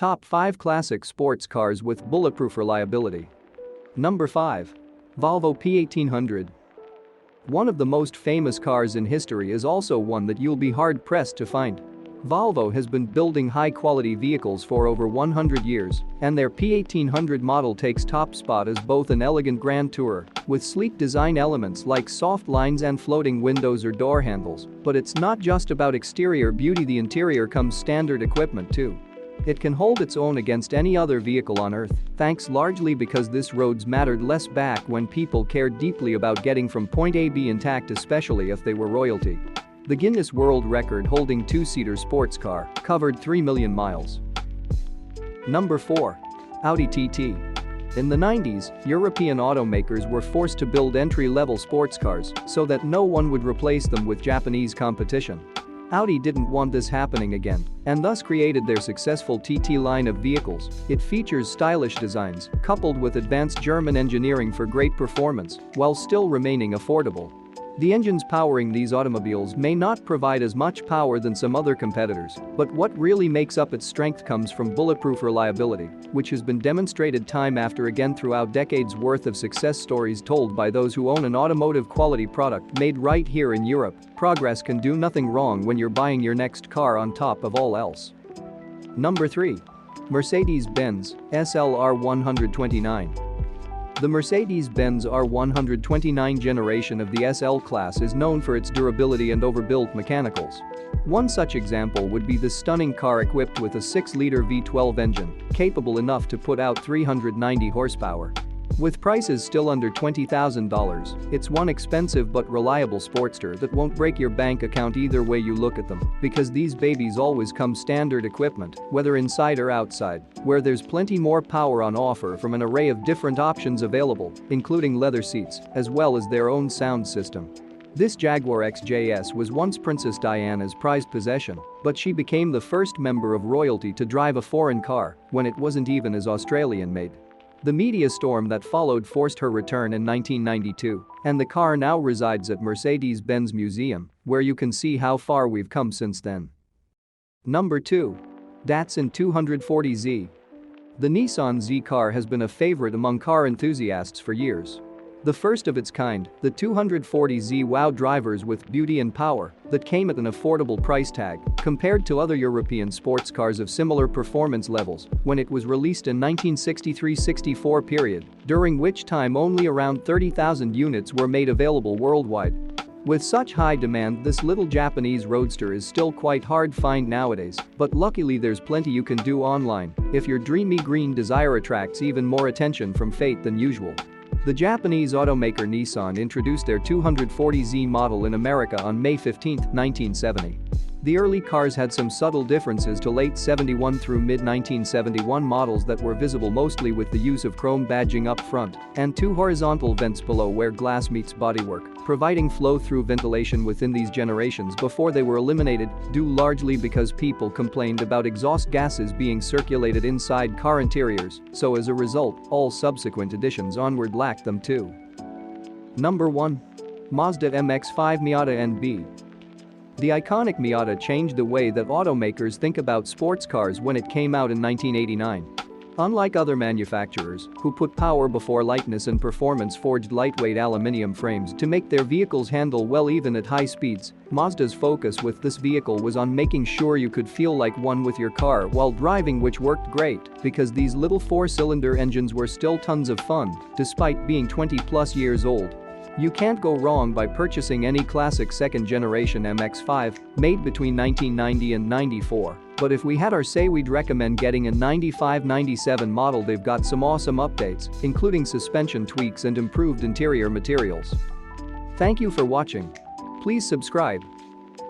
Top 5 Classic Sports Cars with Bulletproof Reliability. Number 5. Volvo P1800. One of the most famous cars in history is also one that you'll be hard-pressed to find. Volvo has been building high-quality vehicles for over 100 years, and their P1800 model takes top spot as both an elegant grand tourer with sleek design elements like soft lines and floating windows or door handles. But it's not just about exterior beauty, the interior comes standard equipment too. It can hold its own against any other vehicle on Earth, thanks largely because this roads mattered less back when people cared deeply about getting from point A to B intact, especially if they were royalty. The Guinness World Record holding two-seater sports car covered 3 million miles. Number 4. Audi TT. In the 90s, European automakers were forced to build entry-level sports cars so that no one would replace them with Japanese competition. Audi didn't want this happening again and thus created their successful TT line of vehicles. It features stylish designs coupled with advanced German engineering for great performance while still remaining affordable. The engines powering these automobiles may not provide as much power than some other competitors, but what really makes up its strength comes from bulletproof reliability, which has been demonstrated time after again throughout decades worth of success stories told by those who own an automotive quality product made right here in Europe. Progress can do nothing wrong when you're buying your next car on top of all else. Number 3. Mercedes-Benz SLR 129. The Mercedes-Benz R129 generation of the SL class is known for its durability and overbuilt mechanicals. One such example would be this stunning car equipped with a 6-liter V12 engine, capable enough to put out 390 horsepower. With prices still under $20,000, it's one expensive but reliable sportster that won't break your bank account either way you look at them, because these babies always come standard equipment, whether inside or outside, where there's plenty more power on offer from an array of different options available, including leather seats, as well as their own sound system. This Jaguar XJS was once Princess Diana's prized possession, but she became the first member of royalty to drive a foreign car when it wasn't even as Australian-made. The media storm that followed forced her return in 1992, and the car now resides at Mercedes-Benz Museum, where you can see how far we've come since then. Number 2. Datsun 240Z. The Nissan Z car has been a favorite among car enthusiasts for years. The first of its kind, the 240Z wowed drivers with beauty and power that came at an affordable price tag compared to other European sports cars of similar performance levels when it was released in 1963-64 period, during which time only around 30,000 units were made available worldwide. With such high demand, this little Japanese roadster is still quite hard to find nowadays, but luckily there's plenty you can do online if your dreamy green desire attracts even more attention from fate than usual. The Japanese automaker Nissan introduced their 240Z model in America on May 15, 1970. The early cars had some subtle differences to late 71 through mid-1971 models that were visible mostly with the use of chrome badging up front and 2 horizontal vents below where glass meets bodywork, providing flow-through ventilation within these generations before they were eliminated, due largely because people complained about exhaust gases being circulated inside car interiors, so as a result, all subsequent editions onward lacked them too. Number 1. Mazda MX-5 Miata NB. The iconic Miata changed the way that automakers think about sports cars when it came out in 1989. Unlike other manufacturers, who put power before lightness and performance-forged lightweight aluminum frames to make their vehicles handle well even at high speeds, Mazda's focus with this vehicle was on making sure you could feel like one with your car while driving, which worked great because these little 4-cylinder engines were still tons of fun, despite being 20+ years old. You can't go wrong by purchasing any classic second-generation MX-5 made between 1990 and 94. But if we had our say, we'd recommend getting a 95-97 model. They've got some awesome updates, including suspension tweaks and improved interior materials. Thank you for watching. Please subscribe.